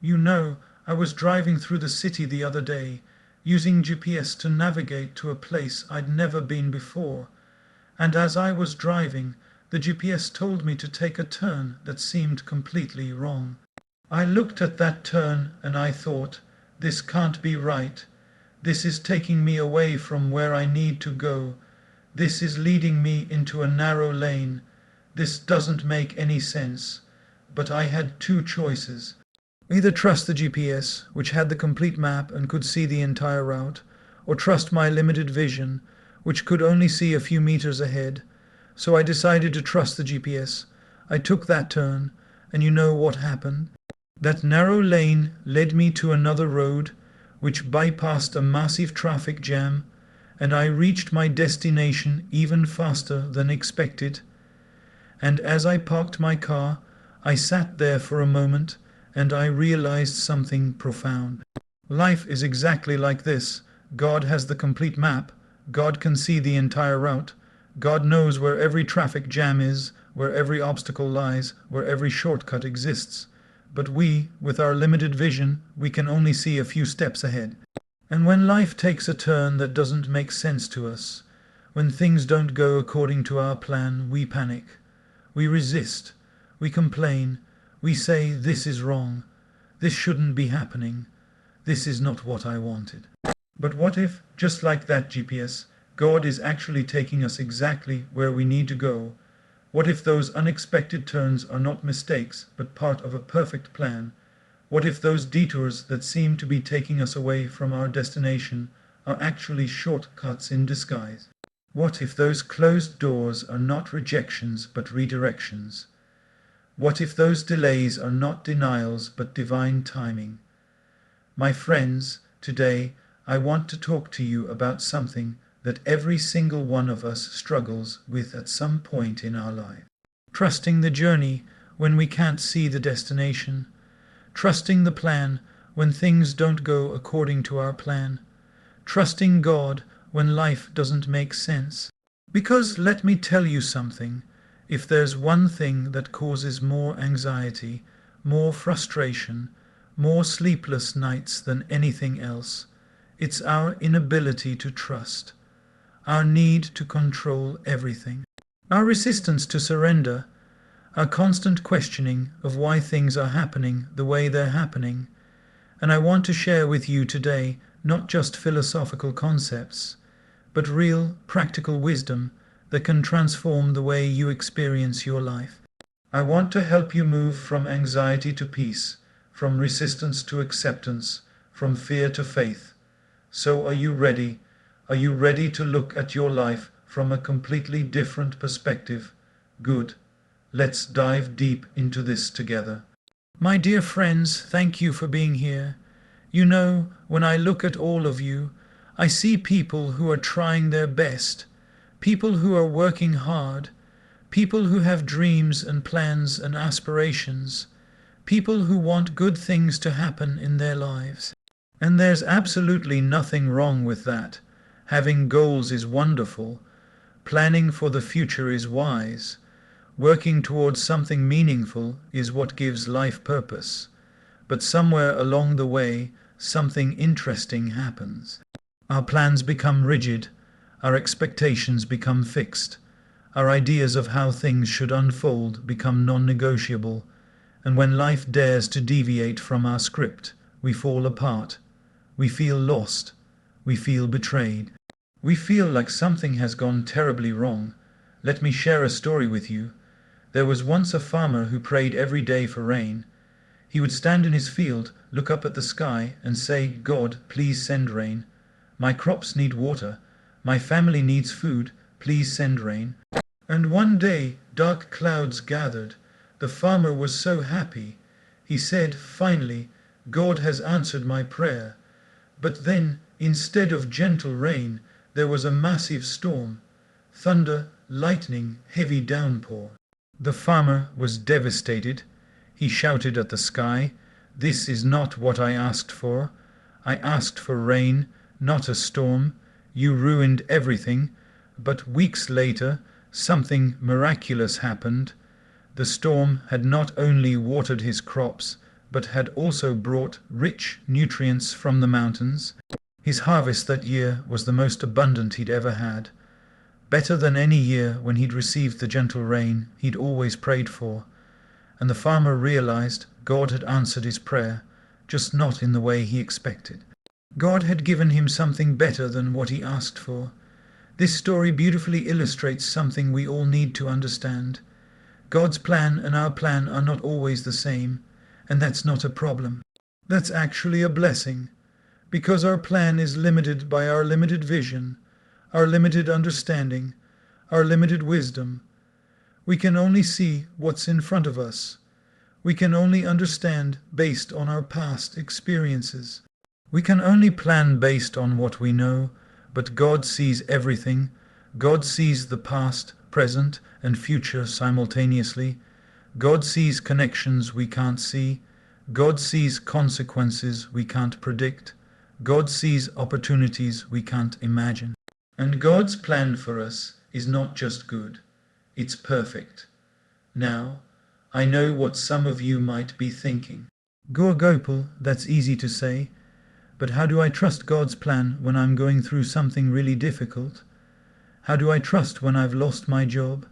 You know, I was driving through the city the other day, using GPS to navigate to a place I'd never been before. And as I was driving, the GPS told me to take a turn that seemed completely wrong. I looked at that turn and I thought, this can't be right. This is taking me away from where I need to go. This is leading me into a narrow lane. This doesn't make any sense. But I had two choices. Either trust the GPS, which had the complete map and could see the entire route, or trust my limited vision, which could only see a few meters ahead. So I decided to trust the GPS. I took that turn, and you know what happened? That narrow lane led me to another road, which bypassed a massive traffic jam, and I reached my destination even faster than expected. And as I parked my car, I sat there for a moment, and I realized something profound. Life is exactly like this. God has the complete map. God can see the entire route. God knows where every traffic jam is, where every obstacle lies, where every shortcut exists. But we, with our limited vision, we can only see a few steps ahead. And when life takes a turn that doesn't make sense to us, when things don't go according to our plan, we panic. We resist. We complain. We say, this is wrong. This shouldn't be happening. This is not what I wanted. But what if, just like that GPS, God is actually taking us exactly where we need to go? What if those unexpected turns are not mistakes, but part of a perfect plan? What if those detours that seem to be taking us away from our destination are actually shortcuts in disguise? What if those closed doors are not rejections, but redirections? What if those delays are not denials, but divine timing? My friends, today I want to talk to you about something that every single one of us struggles with at some point in our life. Trusting the journey when we can't see the destination. Trusting the plan when things don't go according to our plan. Trusting God when life doesn't make sense. Because let me tell you something, if there's one thing that causes more anxiety, more frustration, more sleepless nights than anything else, it's our inability to trust, our need to control everything, our resistance to surrender, our constant questioning of why things are happening the way they're happening. And I want to share with you today not just philosophical concepts, but real, practical wisdom that can transform the way you experience your life. I want to help you move from anxiety to peace, from resistance to acceptance, from fear to faith. So are you ready? Are you ready to look at your life from a completely different perspective? Good. Let's dive deep into this together. My dear friends, thank you for being here. You know, when I look at all of you, I see people who are trying their best, people who are working hard, people who have dreams and plans and aspirations, people who want good things to happen in their lives. And there's absolutely nothing wrong with that. Having goals is wonderful. Planning for the future is wise. Working towards something meaningful is what gives life purpose. But somewhere along the way, something interesting happens. Our plans become rigid. Our expectations become fixed. Our ideas of how things should unfold become non-negotiable. And when life dares to deviate from our script, we fall apart. We feel lost. We feel betrayed. We feel like something has gone terribly wrong. Let me share a story with you. There was once a farmer who prayed every day for rain. He would stand in his field, look up at the sky, and say, "God, please send rain. My crops need water. My family needs food. Please send rain." And one day, dark clouds gathered. The farmer was so happy. He said, "Finally, God has answered my prayer." But then, instead of gentle rain, there was a massive storm. Thunder, lightning, heavy downpour. The farmer was devastated. He shouted at the sky, "This is not what I asked for. I asked for rain, not a storm. You ruined everything." But weeks later, something miraculous happened. The storm had not only watered his crops, but had also brought rich nutrients from the mountains. His harvest that year was the most abundant he'd ever had, better than any year when he'd received the gentle rain he'd always prayed for. And the farmer realized God had answered his prayer, just not in the way he expected. God had given him something better than what he asked for. This story beautifully illustrates something we all need to understand. God's plan and our plan are not always the same, and that's not a problem. That's actually a blessing, because our plan is limited by our limited vision, our limited understanding, our limited wisdom. We can only see what's in front of us. We can only understand based on our past experiences. We can only plan based on what we know, but God sees everything. God sees the past, present, and future simultaneously. God sees connections we can't see. God sees consequences we can't predict. God sees opportunities we can't imagine. And God's plan for us is not just good, it's perfect. Now, I know what some of you might be thinking. Gopal, that's easy to say, but how do I trust God's plan when I'm going through something really difficult? How do I trust when I've lost my job?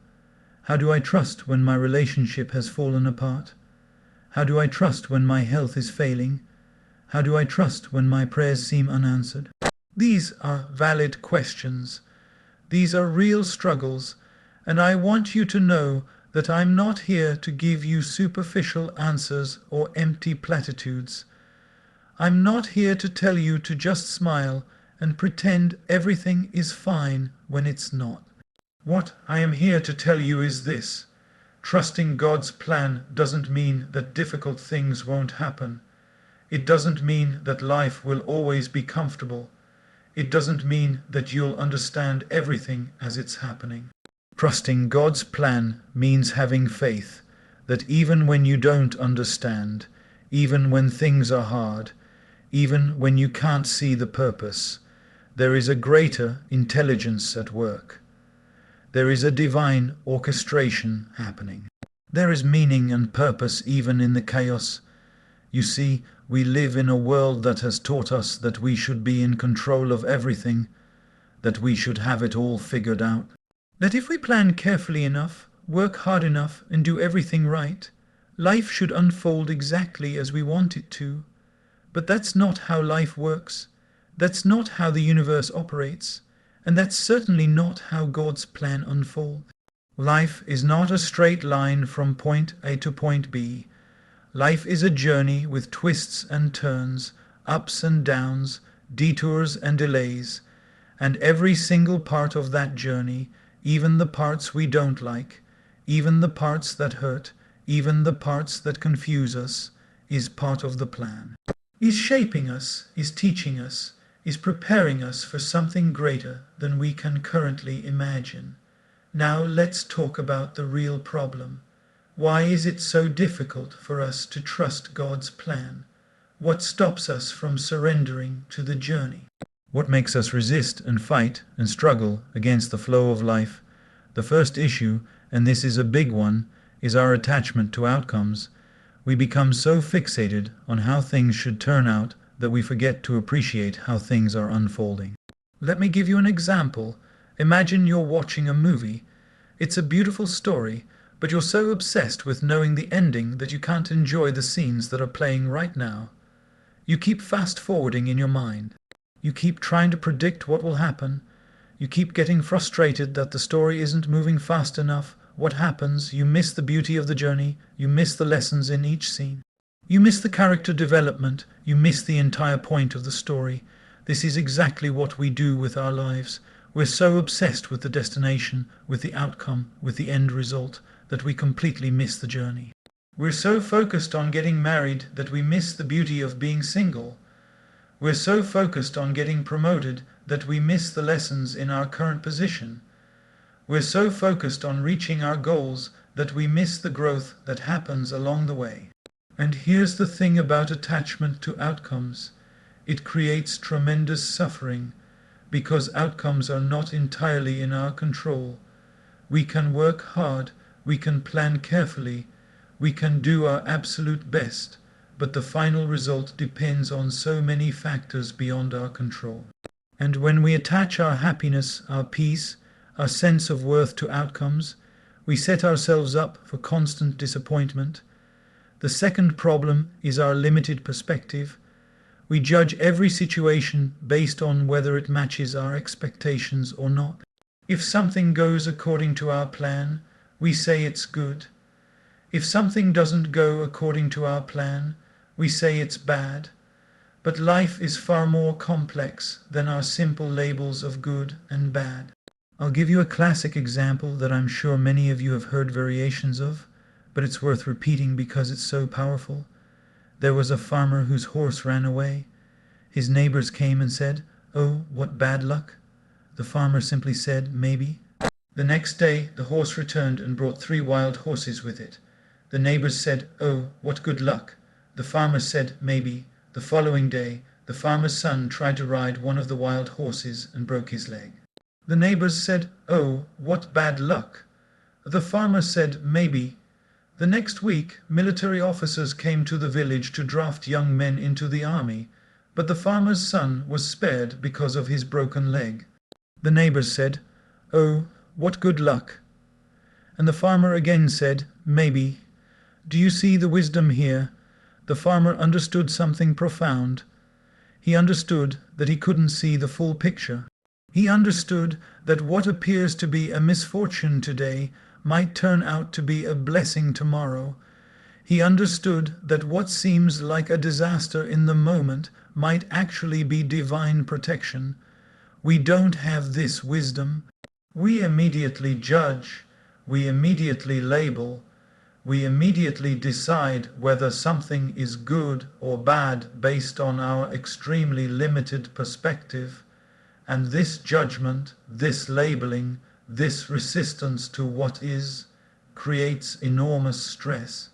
How do I trust when my relationship has fallen apart? How do I trust when my health is failing? How do I trust when my prayers seem unanswered? These are valid questions. These are real struggles, and I want you to know that I'm not here to give you superficial answers or empty platitudes. I'm not here to tell you to just smile and pretend everything is fine when it's not. What I am here to tell you is this: trusting God's plan doesn't mean that difficult things won't happen. It doesn't mean that life will always be comfortable. It doesn't mean that you'll understand everything as it's happening. Trusting God's plan means having faith that even when you don't understand, even when things are hard, even when you can't see the purpose, there is a greater intelligence at work. There is a divine orchestration happening. There is meaning and purpose even in the chaos. You see, we live in a world that has taught us that we should be in control of everything, that we should have it all figured out. That if we plan carefully enough, work hard enough, and do everything right, life should unfold exactly as we want it to. But that's not how life works. That's not how the universe operates. And that's certainly not how God's plan unfolds. Life is not a straight line from point A to point B. Life is a journey with twists and turns, ups and downs, detours and delays, and every single part of that journey, even the parts we don't like, even the parts that hurt, even the parts that confuse us, is part of the plan. Is shaping us, is teaching us, is preparing us for something greater than we can currently imagine. Now let's talk about the real problem. Why is it so difficult for us to trust God's plan? What stops us from surrendering to the journey? What makes us resist and fight and struggle against the flow of life? The first issue, and this is a big one, is our attachment to outcomes. We become so fixated on how things should turn out that we forget to appreciate how things are unfolding. Let me give you an example. Imagine you're watching a movie. It's a beautiful story, but you're so obsessed with knowing the ending that you can't enjoy the scenes that are playing right now. You keep fast-forwarding in your mind. You keep trying to predict what will happen. You keep getting frustrated that the story isn't moving fast enough. What happens? You miss the beauty of the journey. You miss the lessons in each scene. You miss the character development. You miss the entire point of the story. This is exactly what we do with our lives. We're so obsessed with the destination, with the outcome, with the end result, that we completely miss the journey. We're so focused on getting married that we miss the beauty of being single. We're so focused on getting promoted that we miss the lessons in our current position. We're so focused on reaching our goals that we miss the growth that happens along the way. And here's the thing about attachment to outcomes. It creates tremendous suffering because outcomes are not entirely in our control. We can work hard, we can plan carefully, we can do our absolute best, but the final result depends on so many factors beyond our control. And when we attach our happiness, our peace, our sense of worth to outcomes, we set ourselves up for constant disappointment. The second problem is our limited perspective. We judge every situation based on whether it matches our expectations or not. If something goes according to our plan, we say it's good. If something doesn't go according to our plan, we say it's bad. But life is far more complex than our simple labels of good and bad. I'll give you a classic example that I'm sure many of you have heard variations of, but it's worth repeating because it's so powerful. There was a farmer whose horse ran away. His neighbors came and said, "Oh, what bad luck." The farmer simply said, "Maybe." The next day the horse returned and brought 3 wild horses with it. The neighbors said, "Oh, what good luck." The farmer said, "Maybe." The following day the farmer's son tried to ride one of the wild horses and broke his leg. The neighbors said, "Oh, what bad luck." The farmer said, "Maybe." The next week military officers came to the village to draft young men into the army, but the farmer's son was spared because of his broken leg. The neighbors said, "Oh, what good luck." And the farmer again said, "Maybe." Do you see the wisdom here? The farmer understood something profound. He understood that he couldn't see the full picture. He understood that what appears to be a misfortune today might turn out to be a blessing tomorrow. He understood that what seems like a disaster in the moment might actually be divine protection. We don't have this wisdom. We immediately judge, we immediately label, we immediately decide whether something is good or bad based on our extremely limited perspective. And this judgment, this labeling, this resistance to what is, creates enormous stress.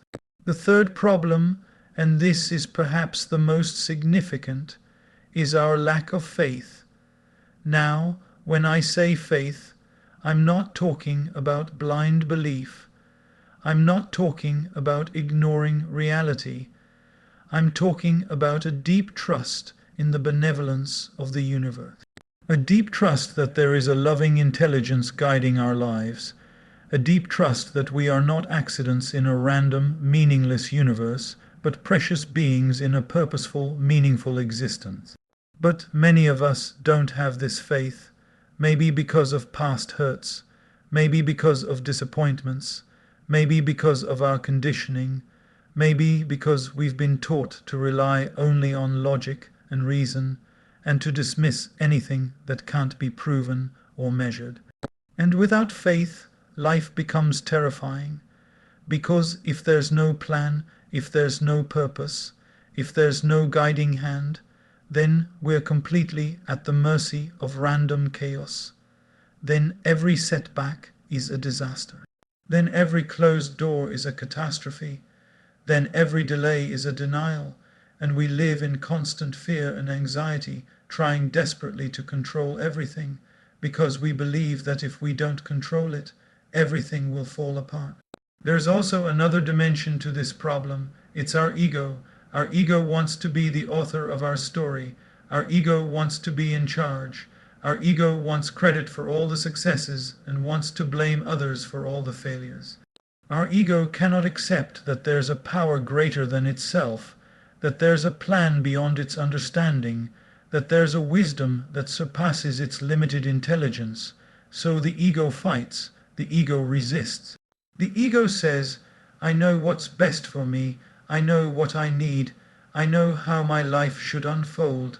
The third problem, and this is perhaps the most significant, is our lack of faith. Now, when I say faith, I'm not talking about blind belief. I'm not talking about ignoring reality. I'm talking about a deep trust in the benevolence of the universe. A deep trust that there is a loving intelligence guiding our lives. A deep trust that we are not accidents in a random, meaningless universe, but precious beings in a purposeful, meaningful existence. But many of us don't have this faith, maybe because of past hurts, maybe because of disappointments, maybe because of our conditioning, maybe because we've been taught to rely only on logic and reason, and to dismiss anything that can't be proven or measured. And without faith, life becomes terrifying, because if there's no plan, if there's no purpose, if there's no guiding hand, then we're completely at the mercy of random chaos. Then every setback is a disaster. Then every closed door is a catastrophe. Then every delay is a denial, and we live in constant fear and anxiety, trying desperately to control everything, because we believe that if we don't control it, everything will fall apart. There's also another dimension to this problem. It's our ego. Our ego wants to be the author of our story. Our ego wants to be in charge. Our ego wants credit for all the successes and wants to blame others for all the failures. Our ego cannot accept that there's a power greater than itself, that there's a plan beyond its understanding, that there's a wisdom that surpasses its limited intelligence. So the ego fights, the ego resists. The ego says, "I know what's best for me, I know what I need, I know how my life should unfold."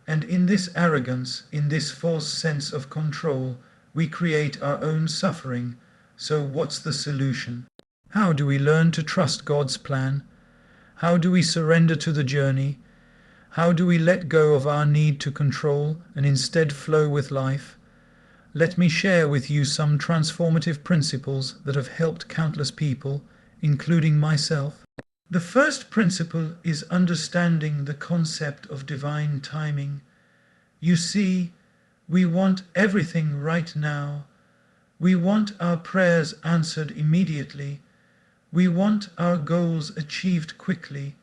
And in this arrogance, in this false sense of control, we create our own suffering. So what's the solution? How do we learn to trust God's plan? How do we surrender to the journey? How do we let go of our need to control and instead flow with life? Let me share with you some transformative principles that have helped countless people, including myself. The first principle is understanding the concept of divine timing. You see, we want everything right now. We want our prayers answered immediately. We want our goals achieved quickly.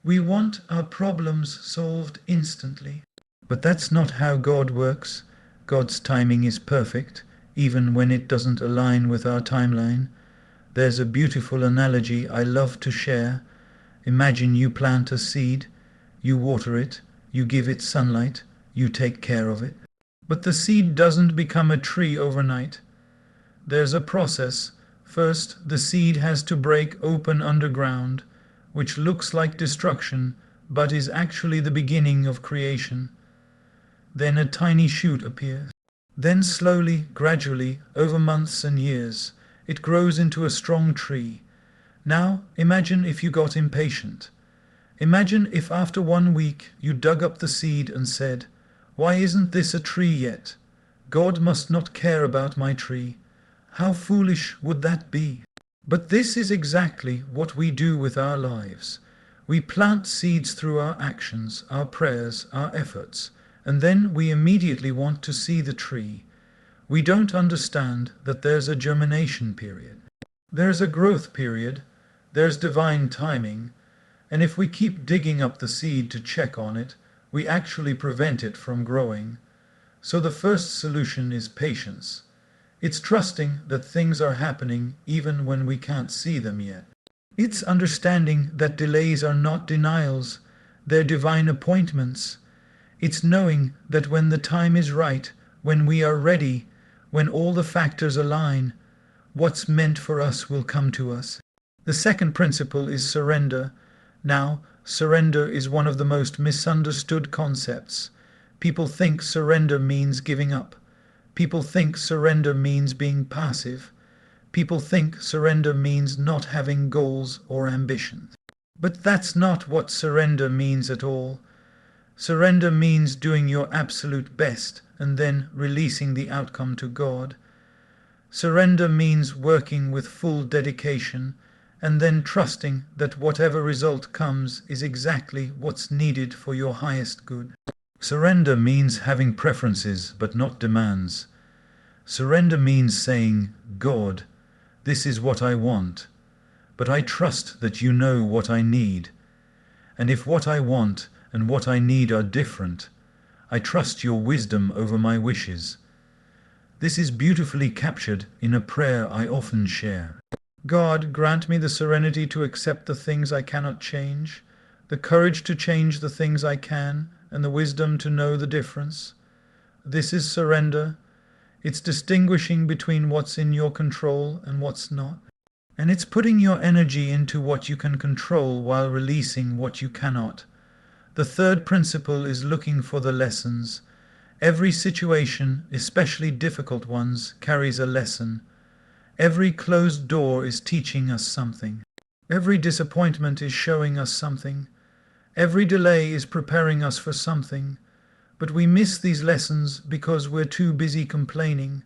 We want our problems solved instantly. But that's not how God works. God's timing is perfect, even when it doesn't align with our timeline. There's a beautiful analogy I love to share. Imagine you plant a seed, you water it, you give it sunlight, you take care of it. But the seed doesn't become a tree overnight. There's a process. First, the seed has to break open underground, which looks like destruction, but is actually the beginning of creation. Then a tiny shoot appears. Then slowly, gradually, over months and years, it grows into a strong tree. Now, imagine if you got impatient. Imagine if after 1 week you dug up the seed and said, "Why isn't this a tree yet? God must not care about my tree." How foolish would that be? But this is exactly what we do with our lives. We plant seeds through our actions, our prayers, our efforts, and then we immediately want to see the tree. We don't understand that there's a germination period. There's a growth period. There's divine timing. And if we keep digging up the seed to check on it, we actually prevent it from growing. So the first solution is patience. It's trusting that things are happening even when we can't see them yet. It's understanding that delays are not denials, they're divine appointments. It's knowing that when the time is right, when we are ready, when all the factors align, what's meant for us will come to us. The second principle is surrender. Now, surrender is one of the most misunderstood concepts. People think surrender means giving up. People think surrender means being passive. People think surrender means not having goals or ambitions. But that's not what surrender means at all. Surrender means doing your absolute best and then releasing the outcome to God. Surrender means working with full dedication and then trusting that whatever result comes is exactly what's needed for your highest good. Surrender means having preferences but not demands. Surrender means saying, "God, this is what I want, but I trust that you know what I need. And if what I want and what I need are different, I trust your wisdom over my wishes." This is beautifully captured in a prayer I often share. God, grant me the serenity to accept the things I cannot change, the courage to change the things I can, and the wisdom to know the difference. This is surrender. It's distinguishing between what's in your control and what's not. And it's putting your energy into what you can control while releasing what you cannot. The third principle is looking for the lessons. Every situation, especially difficult ones, carries a lesson. Every closed door is teaching us something. Every disappointment is showing us something. Every delay is preparing us for something. But we miss these lessons because we're too busy complaining.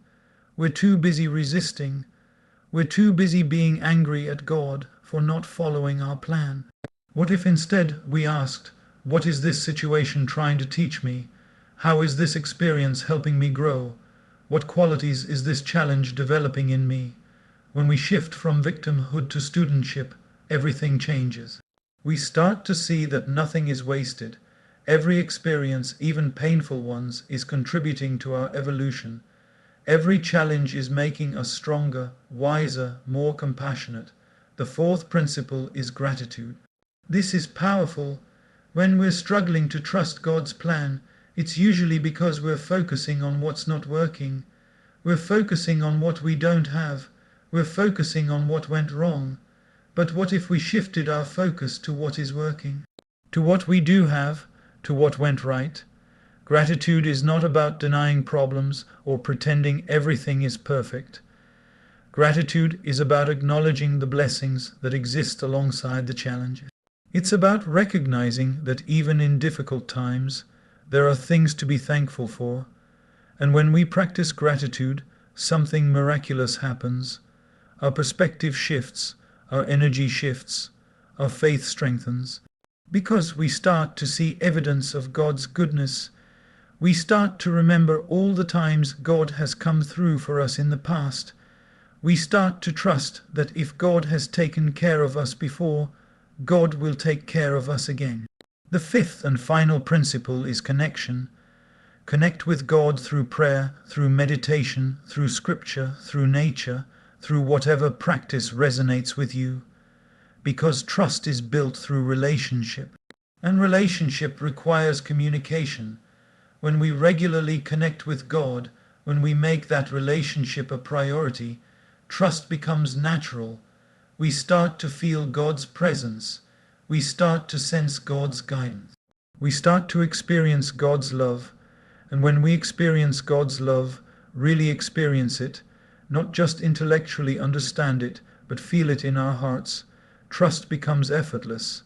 We're too busy resisting. We're too busy being angry at God for not following our plan. What if instead we asked, what is this situation trying to teach me? How is this experience helping me grow? What qualities is this challenge developing in me? When we shift from victimhood to studentship, everything changes. We start to see that nothing is wasted. Every experience, even painful ones, is contributing to our evolution. Every challenge is making us stronger, wiser, more compassionate. The fourth principle is gratitude. This is powerful. When we're struggling to trust God's plan, it's usually because we're focusing on what's not working. We're focusing on what we don't have. We're focusing on what went wrong. But what if we shifted our focus to what is working? To what we do have? To what went right? Gratitude is not about denying problems or pretending everything is perfect. Gratitude is about acknowledging the blessings that exist alongside the challenges. It's about recognizing that even in difficult times, there are things to be thankful for. And when we practice gratitude, something miraculous happens. Our perspective shifts, our energy shifts, our faith strengthens. Because we start to see evidence of God's goodness, we start to remember all the times God has come through for us in the past. We start to trust that if God has taken care of us before, God will take care of us again. The fifth and final principle is connection. Connect with God through prayer, through meditation, through scripture, through nature, through whatever practice resonates with you. Because trust is built through relationship. And relationship requires communication. When we regularly connect with God, when we make that relationship a priority, trust becomes natural. We start to feel God's presence. We start to sense God's guidance. We start to experience God's love. And when we experience God's love, really experience it, not just intellectually understand it, but feel it in our hearts, trust becomes effortless.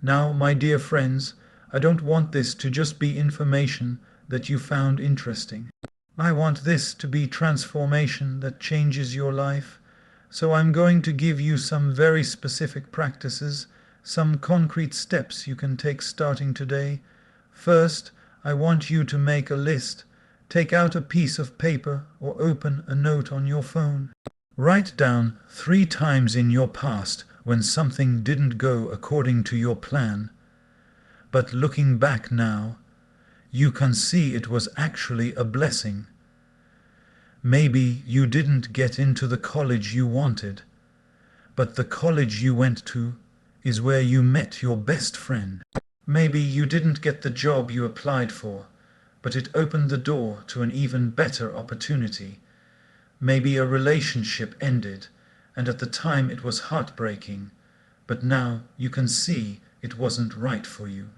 Now, my dear friends, I don't want this to just be information that you found interesting. I want this to be transformation that changes your life. So I'm going to give you some very specific practices, some concrete steps you can take starting today. First, I want you to make a list. Take out a piece of paper or open a note on your phone. Write down 3 times in your past when something didn't go according to your plan. But looking back now, you can see it was actually a blessing. Maybe you didn't get into the college you wanted, but the college you went to is where you met your best friend. Maybe you didn't get the job you applied for, but it opened the door to an even better opportunity. Maybe a relationship ended, and at the time it was heartbreaking, but now you can see it wasn't right for you.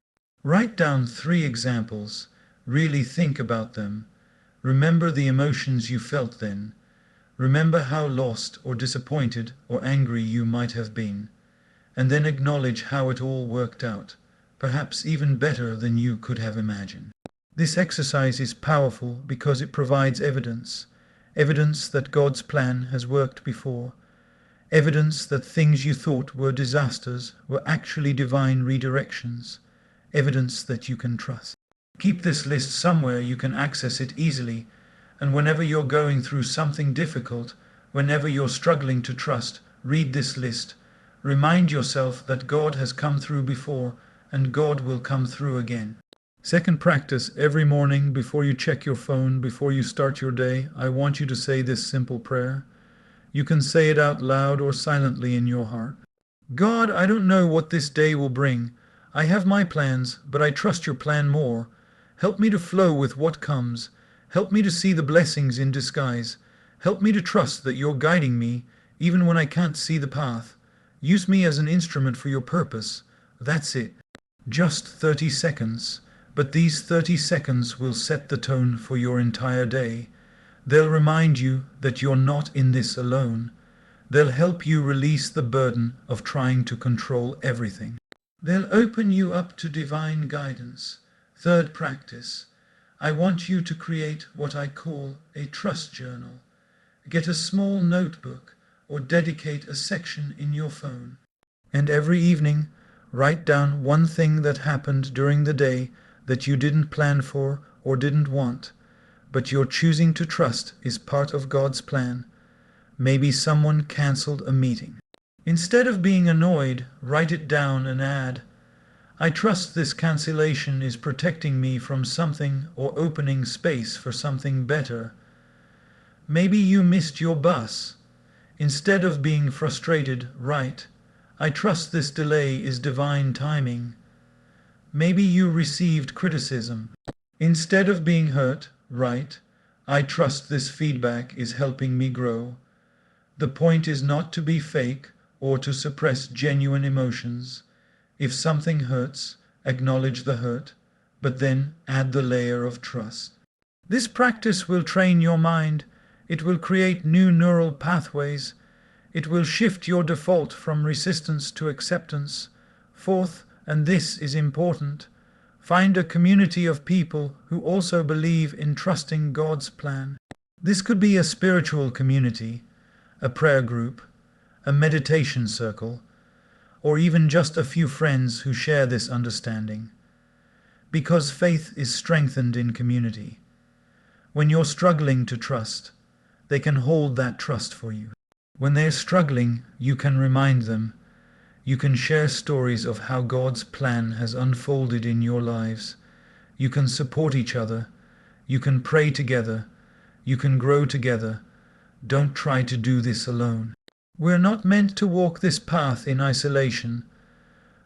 Write down 3 examples, really think about them. Remember the emotions you felt then. Remember how lost or disappointed or angry you might have been, and then acknowledge how it all worked out, perhaps even better than you could have imagined. This exercise is powerful because it provides evidence that God's plan has worked before, evidence that things you thought were disasters were actually divine redirections, evidence that you can trust. Keep this list somewhere you can access it easily, and whenever you're going through something difficult, whenever you're struggling to trust, read this list. Remind yourself that God has come through before, and God will come through again. Second practice, every morning before you check your phone, before you start your day, I want you to say this simple prayer. You can say it out loud or silently in your heart. God, I don't know what this day will bring. I have my plans, but I trust your plan more. Help me to flow with what comes. Help me to see the blessings in disguise. Help me to trust that you're guiding me, even when I can't see the path. Use me as an instrument for your purpose. That's it. Just 30 seconds. But these 30 seconds will set the tone for your entire day. They'll remind you that you're not in this alone. They'll help you release the burden of trying to control everything. They'll open you up to divine guidance. Third practice. I want you to create what I call a trust journal. Get a small notebook or dedicate a section in your phone. And every evening, write down one thing that happened during the day that you didn't plan for or didn't want, but you're choosing to trust is part of God's plan. Maybe someone canceled a meeting. Instead of being annoyed, write it down and add, I trust this cancellation is protecting me from something or opening space for something better. Maybe you missed your bus. Instead of being frustrated, write, I trust this delay is divine timing. Maybe you received criticism. Instead of being hurt, write, I trust this feedback is helping me grow. The point is not to be fake or to suppress genuine emotions. If something hurts, acknowledge the hurt, but then add the layer of trust. This practice will train your mind. It will create new neural pathways. It will shift your default from resistance to acceptance. Fourth, and this is important, find a community of people who also believe in trusting God's plan. This could be a spiritual community, a prayer group, a meditation circle, or even just a few friends who share this understanding. Because faith is strengthened in community. When you're struggling to trust, they can hold that trust for you. When they're struggling, you can remind them, You can share stories of how God's plan has unfolded in your lives. You can support each other. You can pray together. You can grow together. Don't try to do this alone. We're not meant to walk this path in isolation.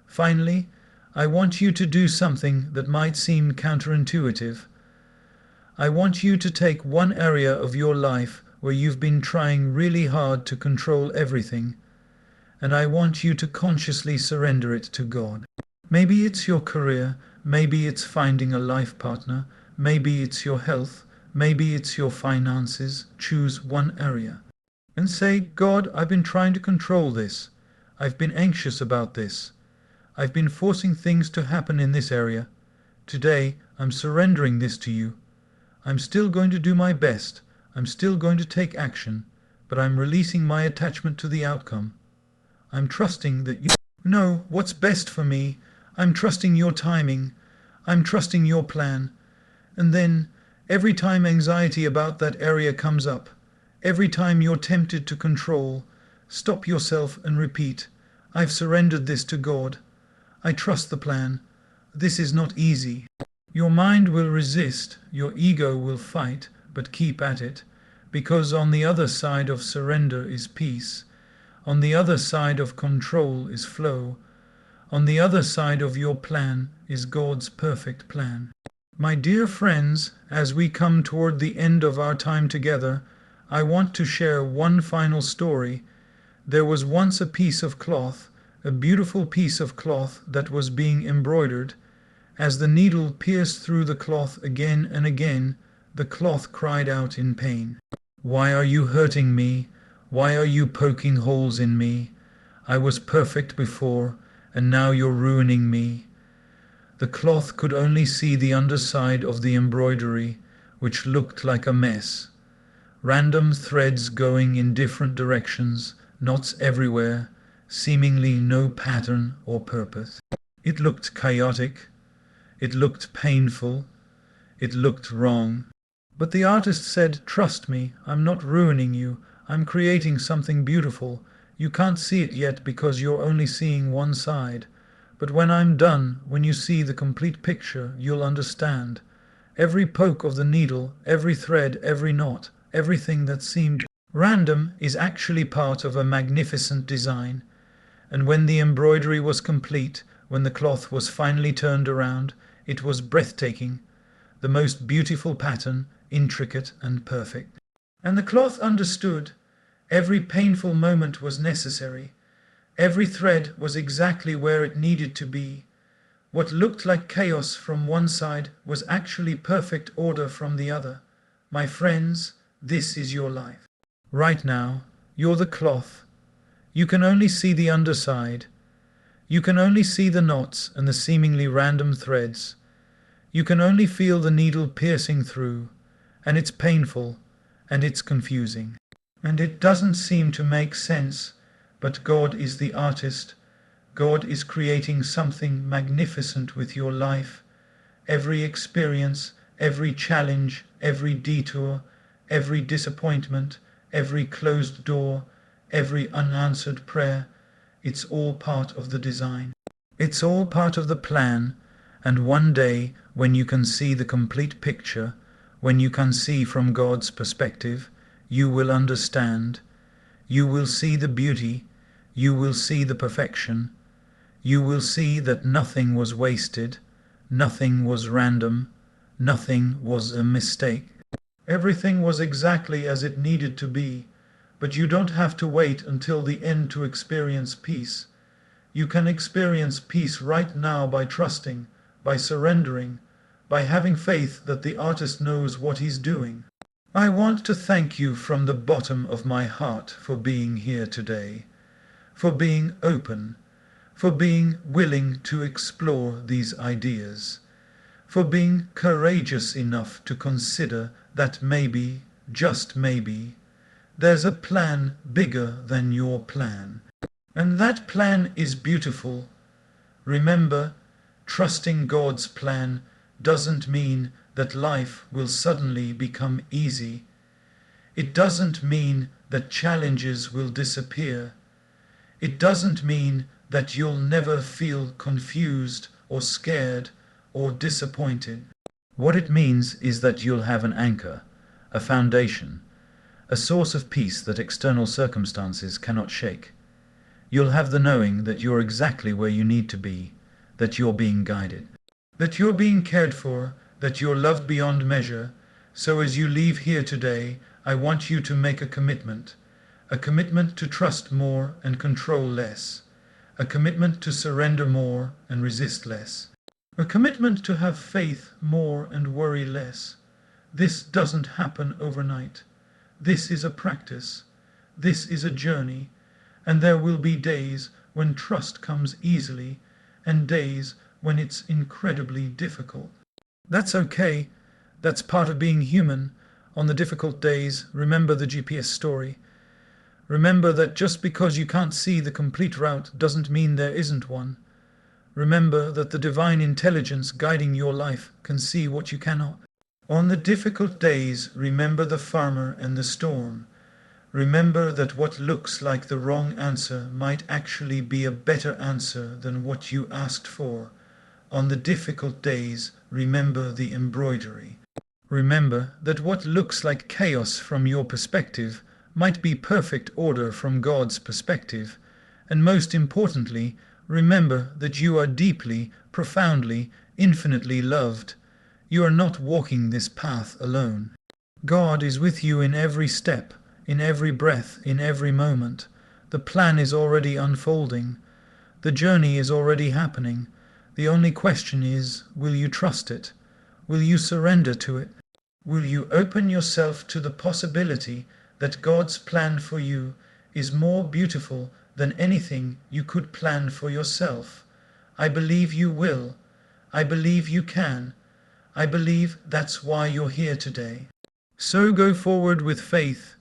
Finally, I want you to do something that might seem counterintuitive. I want you to take one area of your life where you've been trying really hard to control everything, and I want you to consciously surrender it to God. Maybe it's your career, maybe it's finding a life partner, maybe it's your health, maybe it's your finances. Choose one area and say, God, I've been trying to control this. I've been anxious about this. I've been forcing things to happen in this area. Today, I'm surrendering this to you. I'm still going to do my best. I'm still going to take action, but I'm releasing my attachment to the outcome. I'm trusting that you know what's best for me. I'm trusting your timing. I'm trusting your plan. And then, every time anxiety about that area comes up, every time you're tempted to control, stop yourself and repeat, I've surrendered this to God. I trust the plan. This is not easy. Your mind will resist, your ego will fight, but keep at it, because on the other side of surrender is peace. On the other side of control is flow. On the other side of your plan is God's perfect plan. My dear friends, as we come toward the end of our time together, I want to share one final story. There was once a piece of cloth, a beautiful piece of cloth that was being embroidered. As the needle pierced through the cloth again and again, the cloth cried out in pain. Why are you hurting me? Why are you poking holes in me? I was perfect before, and now you're ruining me. The cloth could only see the underside of the embroidery, which looked like a mess. Random threads going in different directions, knots everywhere, seemingly no pattern or purpose. It looked chaotic. It looked painful. It looked wrong. But the artist said, trust me, I'm not ruining you. I'm creating something beautiful. You can't see it yet because you're only seeing one side. But when I'm done, when you see the complete picture, you'll understand. Every poke of the needle, every thread, every knot, everything that seemed random is actually part of a magnificent design. And when the embroidery was complete, when the cloth was finally turned around, it was breathtaking, the most beautiful pattern, intricate and perfect. And the cloth understood. Every painful moment was necessary. Every thread was exactly where it needed to be. What looked like chaos from one side was actually perfect order from the other. My friends, this is your life. Right now, you're the cloth. You can only see the underside. You can only see the knots and the seemingly random threads. You can only feel the needle piercing through, and it's painful, and it's confusing. And it doesn't seem to make sense, but God is the artist. God is creating something magnificent with your life. Every experience, every challenge, every detour, every disappointment, every closed door, every unanswered prayer, it's all part of the design. It's all part of the plan, and one day, when you can see the complete picture, when you can see from God's perspective, you will understand. You will see the beauty. You will see the perfection. You will see that nothing was wasted, nothing was random, nothing was a mistake. Everything was exactly as it needed to be, but you don't have to wait until the end to experience peace. You can experience peace right now by trusting, by surrendering, by having faith that the artist knows what he's doing. I want to thank you from the bottom of my heart for being here today, for being open, for being willing to explore these ideas, for being courageous enough to consider that maybe, just maybe, there's a plan bigger than your plan. And that plan is beautiful. Remember, trusting God's plan doesn't mean that life will suddenly become easy. It doesn't mean that challenges will disappear. It doesn't mean that you'll never feel confused or scared or disappointed. What it means is that you'll have an anchor, a foundation, a source of peace that external circumstances cannot shake. You'll have the knowing that you're exactly where you need to be, that you're being guided, that you're being cared for, that you're loved beyond measure. So as you leave here today, I want you to make a commitment to trust more and control less, a commitment to surrender more and resist less, a commitment to have faith more and worry less. This doesn't happen overnight. This is a practice. This is a journey. And there will be days when trust comes easily and days when it's incredibly difficult. That's okay. That's part of being human. On the difficult days, remember the GPS story. Remember that just because you can't see the complete route doesn't mean there isn't one. Remember that the divine intelligence guiding your life can see what you cannot. On the difficult days, remember the farmer and the storm. Remember that what looks like the wrong answer might actually be a better answer than what you asked for. On the difficult days, remember the embroidery. Remember that what looks like chaos from your perspective might be perfect order from God's perspective. And most importantly, remember that you are deeply, profoundly, infinitely loved. You are not walking this path alone. God is with you in every step, in every breath, in every moment. The plan is already unfolding. The journey is already happening. The only question is, will you trust it? Will you surrender to it? Will you open yourself to the possibility that God's plan for you is more beautiful than anything you could plan for yourself? I believe you will. I believe you can. I believe that's why you're here today. So go forward with faith.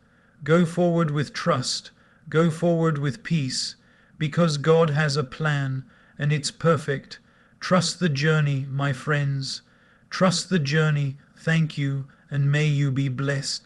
Go forward with trust. Go forward with peace, because God has a plan and it's perfect. Trust the journey, my friends. Trust the journey. Thank you, and may you be blessed.